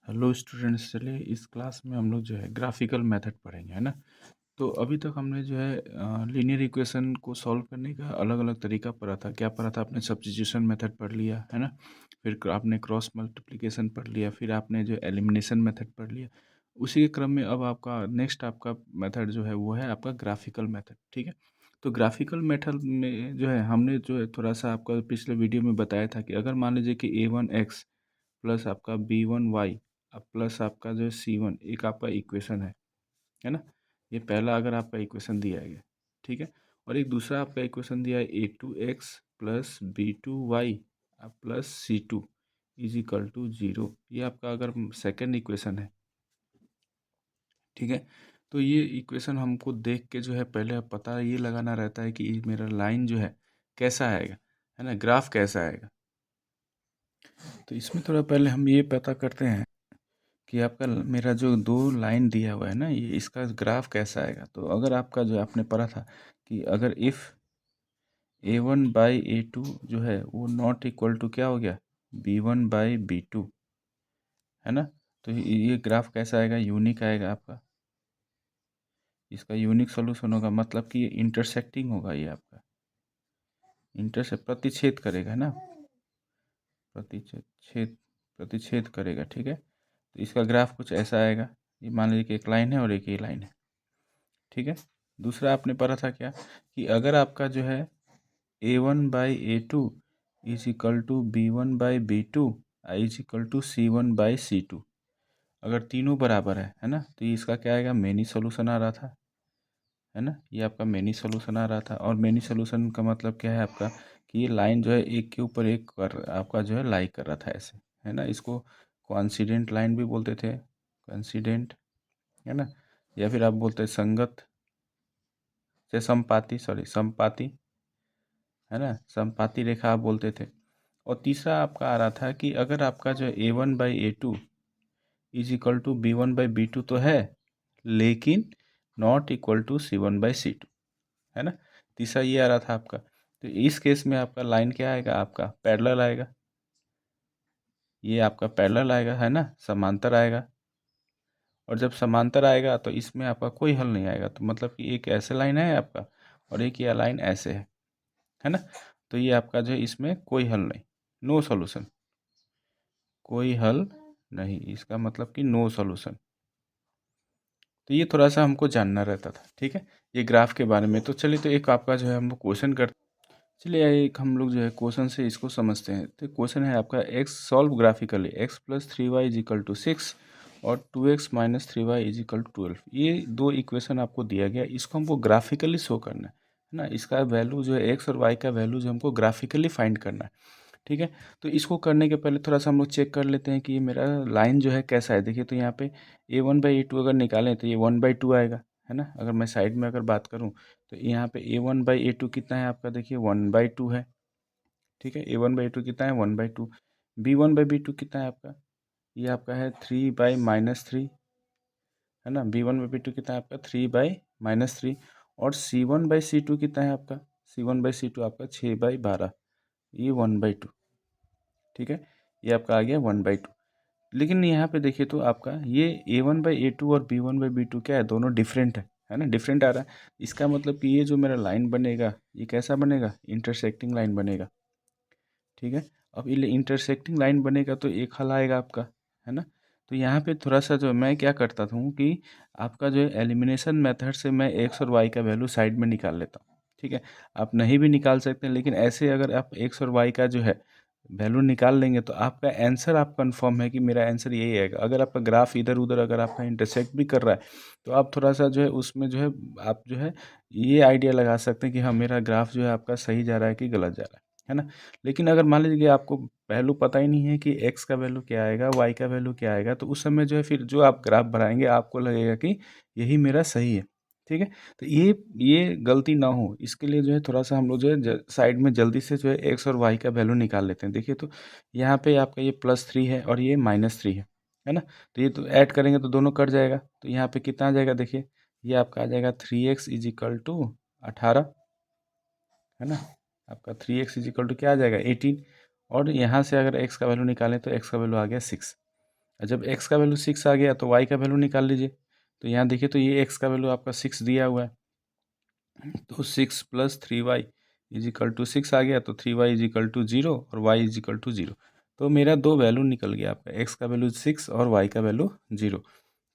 Hello students, चलिए इस class में हम लोग जो है ग्राफिकल मेथड पढ़ेंगे, है ना। तो अभी तक हमने जो है लीनियर इक्वेशन को सॉल्व करने का अलग अलग तरीका पढ़ा था। क्या पढ़ा था आपने? सब्स्टिट्यूशन मेथड पढ़ लिया, है ना। फिर आपने क्रॉस मल्टीप्लिकेशन पढ़ लिया, फिर आपने जो एलिमिनेशन मेथड पढ़ लिया। उसी के क्रम में अब आपका नेक्स्ट आपका मेथड जो है वो है आपका ग्राफिकल मेथड, ठीक है। तो ग्राफिकल मेथड में जो है हमने जो है थोड़ा सा आपका पिछले वीडियो में बताया था कि अगर मान लीजिए कि a1x प्लस आपका b1y अब प्लस आपका जो C1 एक आपका इक्वेशन है ना। ये पहला अगर आपका इक्वेशन दिया गया, ठीक है। और एक दूसरा आपका इक्वेशन दिया है a2x प्लस b2y अब plus C2 is equal to 0। ये आपका अगर सेकंड इक्वेशन है, ठीक है। तो ये इक्वेशन हमको देख के जो है पहले पता ये लगाना रहता है कि मेरा लाइन जो है कैसा आएगा, है ना, ग्राफ कैसा आएगा। तो इसमें थोड़ा पहले हम ये पता करते हैं कि आपका मेरा जो दो लाइन दिया हुआ है ना, ये इसका ग्राफ कैसा आएगा। तो अगर आपका जो आपने पढ़ा था कि अगर इफ़ a1/a2 जो है वो नॉट इक्वल टू क्या हो गया, b1/b2, है ना। तो ये ग्राफ कैसा आएगा, यूनिक आएगा आपका। इसका यूनिक सोल्यूशन होगा, मतलब कि ये इंटरसेक्टिंग होगा, ये आपका इंटरसेक्ट प्रतिच्छेद करेगा, है ना। प्रतिच्छेद प्रतिच्छेद करेगा, ठीक है। तो इसका ग्राफ कुछ ऐसा आएगा। ये मान लीजिए कि एक लाइन है और एक ये लाइन है, ठीक है। दूसरा आपने पढ़ा था क्या कि अगर आपका जो है a1/a2 is equal to b1/b2 is equal to c1/c2, अगर तीनों बराबर है ना, तो ये इसका क्या आएगा, मेनी सोल्यूशन आ रहा था, है ना। ये आपका मेनी सोल्यूशन आ रहा था। और मेनी सोल्यूशन का मतलब क्या है आपका कि ये लाइन जो है एक के ऊपर एक कर आपका जो है लाई कर रहा था ऐसे, है ना। इसको कोइंसिडेंट लाइन भी बोलते थे, कोइंसिडेंट, है ना। या फिर आप बोलते हैं संगत से समपाती, सॉरी समपाती, है ना, समपाती रेखा आप बोलते थे। और तीसरा आपका आ रहा था कि अगर आपका जो a1/a2 is equal to b1/b2 तो है, लेकिन नॉट इक्वल टू c1/c2, है ना। तीसरा ये आ रहा था आपका। तो इस केस में आपका लाइन क्या आएगा, आपका पैरेलल आएगा। ये आपका पैरेलल आएगा, है ना, समांतर आएगा। और जब समांतर आएगा तो इसमें आपका कोई हल नहीं आएगा। तो मतलब कि एक ऐसे लाइन है आपका और एक ये लाइन ऐसे है ना। तो ये आपका जो है इसमें कोई हल नहीं, नो सॉल्यूशन, कोई हल नहीं, इसका मतलब कि नो सॉल्यूशन। तो ये थोड़ा सा हमको जानना रहता था, ठीक है, ये ग्राफ के बारे में। तो चलिए, तो एक आपका जो है हम लोग क्वेश्चन करते, चलिए एक हम लोग जो है क्वेश्चन से इसको समझते हैं। तो क्वेश्चन है आपका एक्स सॉल्व ग्राफिकली x प्लस 3y इज इक्वल टू 6 और 2x minus 3y is equal to 12। ये दो इक्वेशन आपको दिया गया, इसको हमको ग्राफिकली शो करना है ना। इसका वैल्यू जो है एक्स और वाई का वैल्यू जो हमको ग्राफिकली फाइंड करना है, ठीक है। तो इसको करने के पहले थोड़ा सा हम लोग चेक कर लेते हैं कि ये मेरा लाइन जो है कैसा है। देखिए, तो यहाँ पे a1/a2 अगर निकालें तो ये 1/2 आएगा, है ना। अगर मैं साइड में अगर बात करूँ तो यहाँ पे a1/a2 कितना है आपका, देखिए 1/2 है, ठीक है। a1/a2 कितना है, 1/2। b1/b2 कितना है आपका, ये आपका है 3/-3, है ना। b1/b2 कितना है आपका 3/-3। और c1/c2 कितना है आपका, c1/c2 आपका 6/12, ये 1/2, ठीक है। ये आपका आ गया 1/2। लेकिन यहाँ पे देखिए तो आपका ये a1/a2 और b1/b2 क्या है, दोनों डिफरेंट है ना, डिफरेंट आ रहा है। इसका मतलब कि ये जो मेरा लाइन बनेगा ये कैसा बनेगा, इंटरसेक्टिंग लाइन बनेगा, ठीक है। अब ये इंटरसेक्टिंग लाइन बनेगा तो एक हल आएगा आपका, है ना। तो यहाँ पे थोड़ा सा जो मैं क्या करता हूँ कि आपका जो है एलिमिनेशन मेथड से मैं एक्स और वाई का वैल्यू साइड में निकाल लेता हूँ, ठीक है। आप नहीं भी निकाल सकते हैं, लेकिन ऐसे अगर आप एक्स और वाई का जो है वैल्यू निकाल लेंगे तो आपका आंसर आप कंफर्म है कि मेरा आंसर यही आएगा। अगर आपका ग्राफ इधर उधर अगर आपका इंटरसेक्ट भी कर रहा है तो आप थोड़ा सा जो है उसमें जो है आप जो है ये आइडिया लगा सकते हैं कि हाँ मेरा ग्राफ जो है आपका सही जा रहा है कि गलत जा रहा है ना। लेकिन अगर मान लीजिए कि आपको वैल्यू पता ही नहीं है कि एक्स का वैल्यू क्या आएगा, वाई का वैल्यू क्या आएगा, तो उस समय जो है फिर जो आप ग्राफ बनाएंगे आपको लगेगा कि यही मेरा सही है, ठीक है। तो ये गलती ना हो इसके लिए जो है थोड़ा सा हम लोग जो है साइड में जल्दी से जो है एक्स और वाई का वैल्यू निकाल लेते हैं। देखिए, तो यहाँ पे आपका ये +3 है और ये -3 है ना। तो ये तो ऐड करेंगे तो दोनों कट जाएगा। तो यहाँ पे कितना आ जाएगा, देखिए ये आपका आ जाएगा 3x इज इक्वल टू 18, है ना। आपका 3x इज इक्वल टू क्या आ जाएगा, 18। और यहाँ से अगर x का वैल्यू निकालें तो x का वैल्यू आ गया 6। जब x का वैल्यू 6 आ गया तो y का वैल्यू निकाल लीजिए। तो यहाँ देखिए तो ये x का वैल्यू आपका 6 दिया हुआ है, तो 6 + 3y = 6 आ गया, तो 3y = 0 और y = 0। तो मेरा दो वैल्यू निकल गया आपका, x का वैल्यू 6 और y का वैल्यू 0।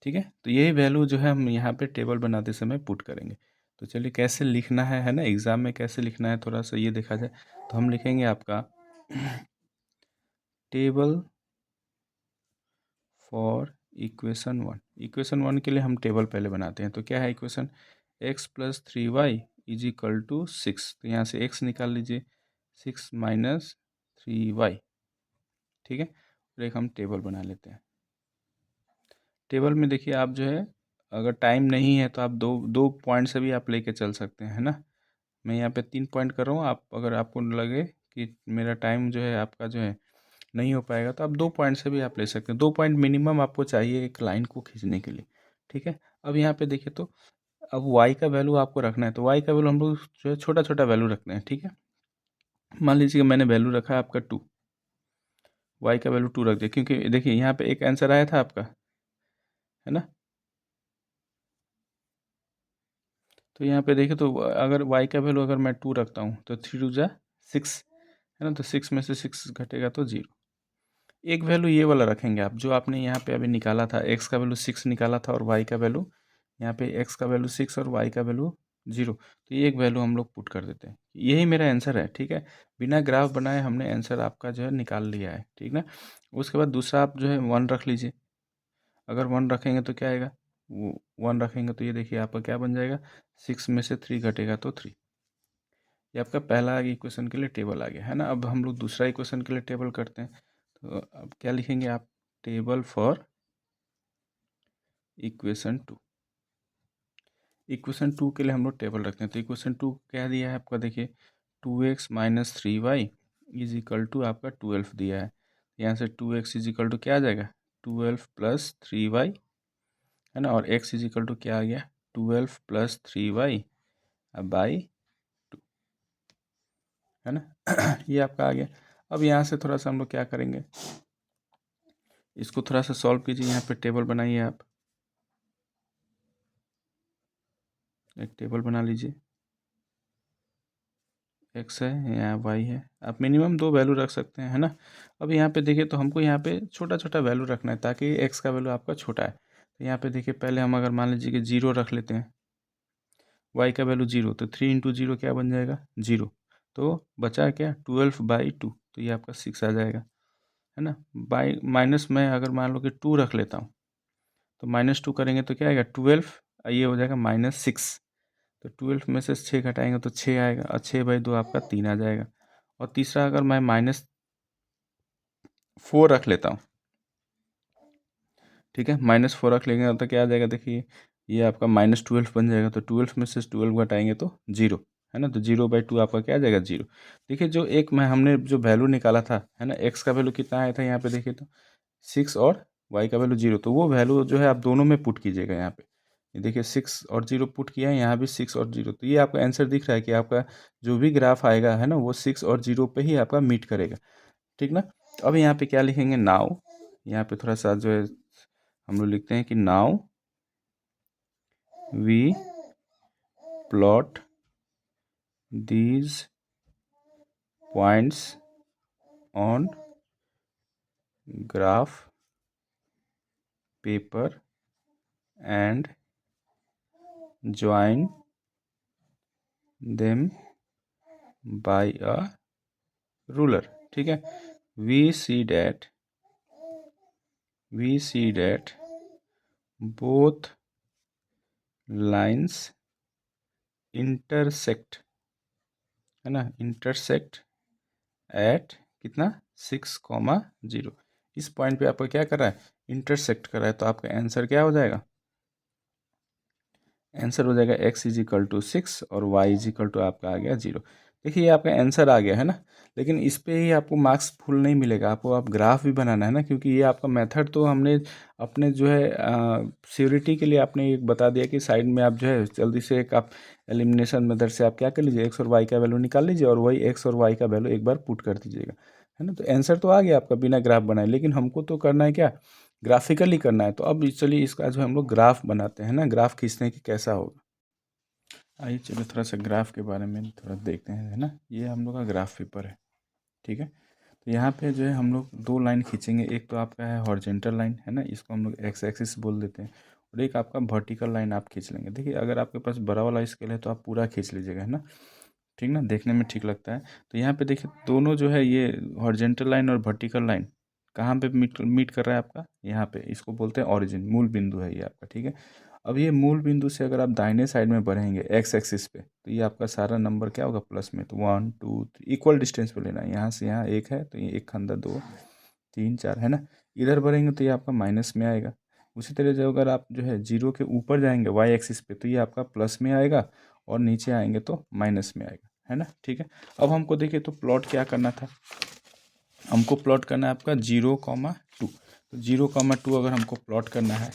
ठीक है, तो यही वैल्यू जो है हम यहाँ पे टेबल बनाते समय पुट करेंगे। तो चलिए कैसे लिखना है ना, एग्ज़ाम में कैसे लिखना है थोड़ा सा ये देखा जाए। तो हम लिखेंगे आपका टेबल फॉर इक्वेशन 1। इक्वेशन 1 के लिए हम टेबल पहले बनाते हैं। तो क्या है इक्वेशन, x + 3y = 6। तो यहाँ से x निकाल लीजिए, 6 - 3y। ठीक है, और एक हम टेबल बना लेते हैं। टेबल में देखिए आप जो है, अगर टाइम नहीं है तो आप दो दो पॉइंट से भी आप लेके चल सकते हैं, है ना। मैं यहाँ पे 3 पॉइंट कर रहा हूँ, आप अगर आपको लगे कि मेरा टाइम जो है आपका जो है नहीं हो पाएगा तो आप 2 पॉइंट से भी आप ले सकते हैं। 2 पॉइंट मिनिमम आपको चाहिए एक लाइन को खींचने के लिए। ठीक है, अब यहाँ पे देखिए तो अब y का वैल्यू आपको रखना है, तो y का वैल्यू हम लोग जो है छोटा छोटा वैल्यू रखते हैं। ठीक है, मान लीजिए कि मैंने वैल्यू रखा है आपका 2, y का वैल्यू 2 रख दिया, क्योंकि देखिए यहाँ पे एक आंसर आया था आपका, है ना। तो यहाँ पे देखिए तो अगर y का वैल्यू अगर मैं 2 रखता हूँ तो 3 × 2 = 6, है ना। तो 6 में से 6 घटेगा तो 0। एक वैल्यू ये वाला रखेंगे आप, जो आपने यहाँ पे अभी निकाला था, x का वैल्यू 6 निकाला था और y का वैल्यू, यहाँ पे x का वैल्यू 6 और y का वैल्यू 0। तो ये एक वैल्यू हम लोग पुट कर देते हैं, यही मेरा आंसर है। ठीक है, बिना ग्राफ बनाए हमने आंसर आपका जो है निकाल लिया है। ठीक ना, उसके बाद दूसरा आप जो है 1 रख लीजिए। अगर 1 रखेंगे तो क्या आएगा, 1 रखेंगे तो ये देखिए आपका क्या बन जाएगा, 6 में से 3 घटेगा तो 3। ये आपका पहला इक्वेशन के लिए टेबल आ गया, है ना। अब हम लोग दूसरा इक्वेशन के लिए टेबल करते हैं। तो अब क्या लिखेंगे आप, टेबल फॉर इक्वेशन 2। इक्वेशन 2 के लिए हम लोग टेबल रखते हैं। तो इक्वेशन 2 क्या दिया है आपका, देखिए 2x - 3y = आपका 12 दिया है। यहाँ से 2x = क्या आ जाएगा, 12 + 3y, है ना। और x = क्या आ गया, 12 + 3y बाई 2, है ना। ये आपका आ गया। अब यहाँ से थोड़ा सा हम लोग क्या करेंगे, इसको थोड़ा सा सॉल्व कीजिए। यहाँ पे टेबल बनाइए आप, एक टेबल बना लीजिए। x है, यहाँ y है, आप मिनिमम 2 वैल्यू रख सकते हैं, है ना। अब यहाँ पे देखिए तो हमको यहाँ पे छोटा छोटा वैल्यू रखना है ताकि x का वैल्यू आपका छोटा है। तो यहाँ पे देखिए पहले हम अगर मान लीजिए कि 0 रख लेते हैं, y का वैल्यू 0, तो 3 × 0 क्या बन जाएगा, 0। तो बचा क्या, 12/2, तो ये आपका 6 आ जाएगा, है ना। बाई माइनस में अगर मान लो कि 2 रख लेता हूँ, तो -2 करेंगे तो क्या आएगा, 12, ये हो जाएगा -6। तो 12 में से 6 घटाएंगे तो 6 आएगा, और 6/2 आपका 3 आ जाएगा। और तीसरा अगर मैं -4 रख लेता हूँ, ठीक है, -4 रख लेंगे तो क्या आ जाएगा, देखिए ये आपका -12 बन जाएगा। तो 12 में से 12 घटाएंगे तो 0, है ना। तो 0/2 आपका क्या आ जाएगा, 0। देखिए जो एक मैं हमने जो वैल्यू निकाला था, है ना, x का वैल्यू कितना आया था यहाँ पे देखिए तो 6 और y का वैल्यू 0। तो वो वैल्यू जो है आप दोनों में पुट कीजिएगा। यहाँ पे ये देखिए 6 और 0 पुट किया है, यहाँ भी 6 और 0। तो ये आपका आंसर दिख रहा है कि आपका जो भी ग्राफ आएगा, है ना, वो 6 और 0 पे ही आपका मीट करेगा। ठीक ना। अब यहाँ पे क्या लिखेंगे, नाउ, यहाँ पे थोड़ा सा जो है हम लोग लिखते हैं कि now we plot these points on graph paper and join them by a ruler. ठीक है, we see that both lines intersect, है ना, इंटरसेक्ट एट कितना, 6,0। इस पॉइंट पे आपको क्या कर रहा है, इंटरसेक्ट कर रहा है। तो आपका आंसर क्या हो जाएगा, आंसर हो जाएगा x = 6 और y = आपका आ गया 0। देखिए ये आपका आंसर आ गया, है ना। लेकिन इस पे ही आपको मार्क्स फुल नहीं मिलेगा, आपको आप ग्राफ भी बनाना है ना, क्योंकि ये आपका मेथड तो हमने अपने जो है श्योरिटी के लिए आपने एक बता दिया कि साइड में आप जो है जल्दी से एक आप एलिमिनेशन मेथड से आप क्या कर लीजिए, x और y का वैल्यू निकाल लीजिए और वही x और y का वैल्यू एक बार पुट कर दीजिएगा, है ना। तो आंसर तो आ गया आपका बिना ग्राफ बनाए। लेकिन हमको तो करना है क्या, ग्राफिकली करना है। तो अब चलिए इसका जो हम लोग ग्राफ बनाते हैं ना, ग्राफ खींचने की कैसा होगा। आइए चलो थोड़ा सा ग्राफ के बारे में थोड़ा देखते हैं, है ना। ये हम लोग का ग्राफ पेपर है, ठीक है। तो यहाँ पे जो है हम लोग दो लाइन खींचेंगे। एक तो आपका है हॉरिजॉन्टल लाइन, है ना, इसको हम लोग एक्स एक्सिस बोल देते हैं। और एक आपका वर्टिकल लाइन आप खींच लेंगे। देखिए अगर आपके पास बड़ा वाला स्केल है तो आप पूरा खींच लीजिएगा, है ना, ठीक ना, देखने में ठीक लगता है। तो यहाँ पे देखिए दोनों जो है ये हॉरिजॉन्टल लाइन और वर्टिकल लाइन कहाँ पे मीट कर रहा है आपका, यहाँ पे। इसको बोलते हैं ओरिजिन, मूल बिंदु है ये आपका, ठीक है। अब ये मूल बिंदु से अगर आप दाहिने साइड में बढ़ेंगे एक्स एक्सिस पे, तो ये आपका सारा नंबर क्या होगा, प्लस में। तो 1 2 3 इक्वल डिस्टेंस पे लेना है। यहाँ से यहाँ एक है तो ये एक खंदा 2 3 4, है ना। इधर बढ़ेंगे तो ये आपका माइनस में आएगा। उसी तरह से अगर आप जो है जीरो के ऊपर जाएंगे वाई एक्सिस पे, तो ये आपका प्लस में आएगा, और नीचे आएंगे तो माइनस में आएगा, है ना, ठीक है। अब हमको देखिए तो प्लॉट क्या करना था, हमको प्लॉट करना है आपका 0,2। तो 0,2 अगर हमको प्लॉट करना है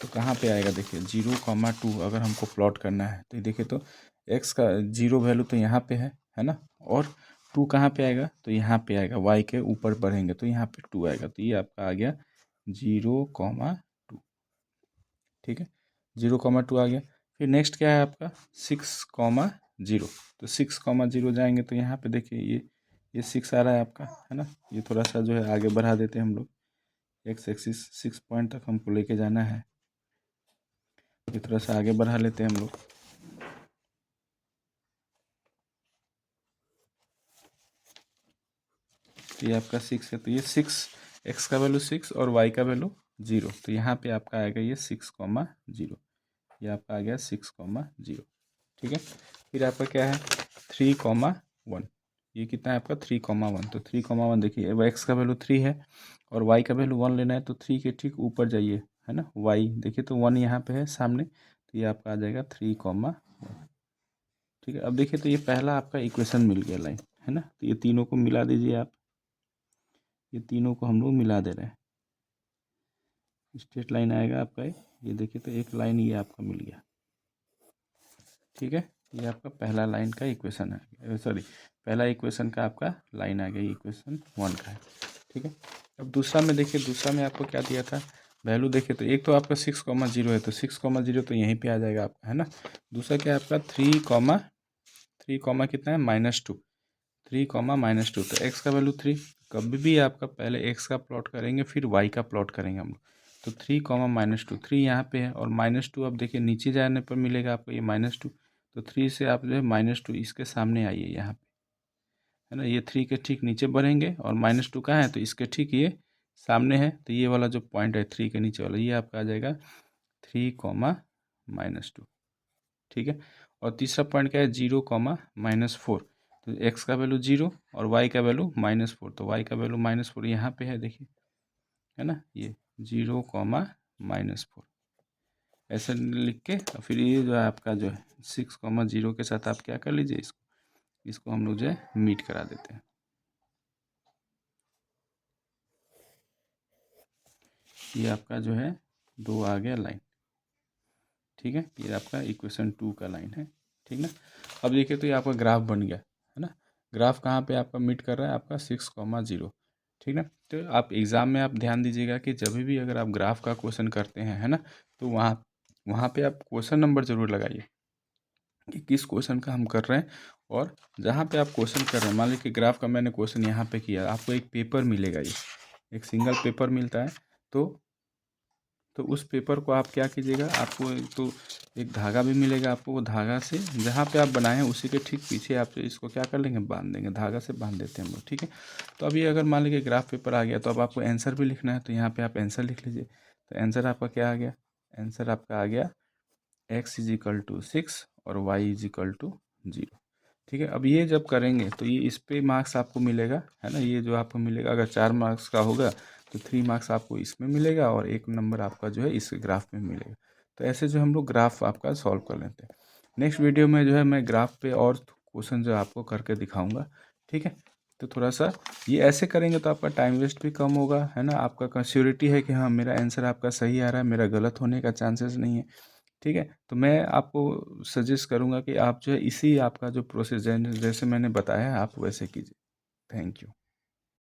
तो कहाँ पे आएगा, देखिए 0,2 अगर हमको प्लॉट करना है तो ये देखिए तो एक्स का जीरो वैल्यू तो यहाँ पे है ना, और टू कहाँ पे आएगा, तो यहाँ पे आएगा। वाई के ऊपर बढ़ेंगे तो यहाँ पे 2 आएगा। तो ये आपका आ गया 0,2, ठीक है। 0,2 आ गया। फिर नेक्स्ट क्या है आपका 6,0। तो 6,0 जाएंगे तो यहाँ पे देखिए ये 6 आ रहा है आपका, है ना। ये थोड़ा सा जो है आगे बढ़ा देते हैं हम लोग, एक्स एक्सिस 6 पॉइंट तक हमको लेके जाना है। ये थोड़ा सा आगे बढ़ा लेते हैं हम लोग। तो ये आपका 6 है, तो ये 6, एक्स का वैल्यू 6 और वाई का वैल्यू 0। तो यहाँ पे आपका आएगा ये 6,0। ये आपका आ गया 6,0, ठीक है। फिर आपका क्या है 3,1। ये कितना है आपका 3,1। तो 3,1 देखिए अब एक्स का वैल्यू 3 है और वाई का वैल्यू 1 लेना है। तो 3 के ठीक ऊपर जाइए, है ना, वाई देखिए तो 1 यहाँ पे है सामने। तो ये आपका आ जाएगा 3,1, ठीक है। अब देखिए तो ये पहला आपका इक्वेशन मिल गया लाइन, है ना। तो ये तीनों को मिला दीजिए आप, ये तीनों को हम लोग मिला दे रहे हैं। स्ट्रेट लाइन आएगा आपका ये देखिए तो एक लाइन ये आपका मिल गया, ठीक है। ये आपका पहला लाइन का इक्वेशन है, सॉरी पहला इक्वेशन का आपका लाइन आ गया, इक्वेशन 1 का है, ठीक है। अब दूसरा में देखिए, दूसरा में आपको क्या दिया था वैल्यू, देखिए तो एक तो आपका 6,0 है, तो 6,0 तो यहीं पे आ जाएगा आपका, है ना। दूसरा क्या है आपका 3, कितना है -2, 3, -2। तो एक्स का वैल्यू 3, कभी भी आपका पहले एक्स का प्लॉट करेंगे फिर वाई का प्लॉट करेंगे हम लोग। तो 3, -2, 3 यहाँ पे है, और -2 अब देखिए नीचे जाने पर मिलेगा आपको ये -2। तो 3 से आप जो है -2 इसके सामने आइए यहाँ पे, है ना। ये 3 के ठीक नीचे बढ़ेंगे और -2 कहाँ है, तो इसके ठीक ये सामने है। तो ये वाला जो पॉइंट है 3 के नीचे वाला, ये आपका आ जाएगा 3, -2, ठीक है। और तीसरा पॉइंट क्या है 0, -4। तो एक्स का वैल्यू 0 और वाई का वैल्यू -4। तो वाई का वैल्यू -4 यहाँ पे है देखिए, है ना, ये 0, -4 ऐसे लिख के। और फिर ये जो है आपका जो है 6,0 के साथ आप क्या कर लीजिए, इसको हम लोग जो है मीट करा देते हैं। ये आपका जो है 2 आ गया लाइन, ठीक है। ये आपका इक्वेशन 2 का लाइन है, ठीक ना। अब देखिए तो ये आपका ग्राफ बन गया, है ना। ग्राफ कहाँ पे आपका मीट कर रहा है, आपका 6,0, ठीक ना। तो आप एग्ज़ाम में आप ध्यान दीजिएगा कि जब भी अगर आप ग्राफ का क्वेश्चन करते हैं, है ना, तो वहाँ वहाँ पे आप क्वेश्चन नंबर ज़रूर लगाइए कि किस क्वेश्चन का हम कर रहे हैं। और जहाँ पे आप क्वेश्चन कर रहे हैं, मान लीजिए कि ग्राफ का मैंने क्वेश्चन यहाँ पे किया, आपको एक पेपर मिलेगा, ये एक सिंगल पेपर मिलता है। तो उस पेपर को आप क्या कीजिएगा, आपको तो एक धागा भी मिलेगा आपको, वो धागा से जहाँ पे आप बनाए हैं उसी के ठीक पीछे आप इसको क्या कर लेंगे, बांध देंगे, धागा से बांध देते हैं हम लोग, ठीक है। तो अभी अगर मान लीजिए ग्राफ पेपर आ गया तो अब आपको आंसर भी लिखना है, तो यहाँ पे आप आंसर लिख लीजिए। तो आंसर आपका क्या आ गया, आंसर आपका आ गया x = 6 और y = 0, ठीक है। अब ये जब करेंगे तो ये इस पे मार्क्स आपको मिलेगा, है ना। ये जो आपको मिलेगा अगर 4 मार्क्स का होगा तो 3 मार्क्स आपको इसमें मिलेगा और 1 नंबर आपका जो है इस ग्राफ में मिलेगा। तो ऐसे जो हम लोग ग्राफ आपका सॉल्व कर लेते हैं। नेक्स्ट वीडियो में जो है मैं ग्राफ पे और क्वेश्चन जो आपको करके दिखाऊंगा, ठीक है। तो थोड़ा सा ये ऐसे करेंगे तो आपका टाइम वेस्ट भी कम होगा, है ना। आपका श्योरिटी है कि हाँ मेरा आंसर आपका सही आ रहा है, मेरा गलत होने का चांसेस नहीं है, ठीक है। तो मैं आपको सजेस्ट करूँगा कि आप जो है इसी आपका जो प्रोसेस जैसे मैंने बताया है आप वैसे कीजिए। Thank you.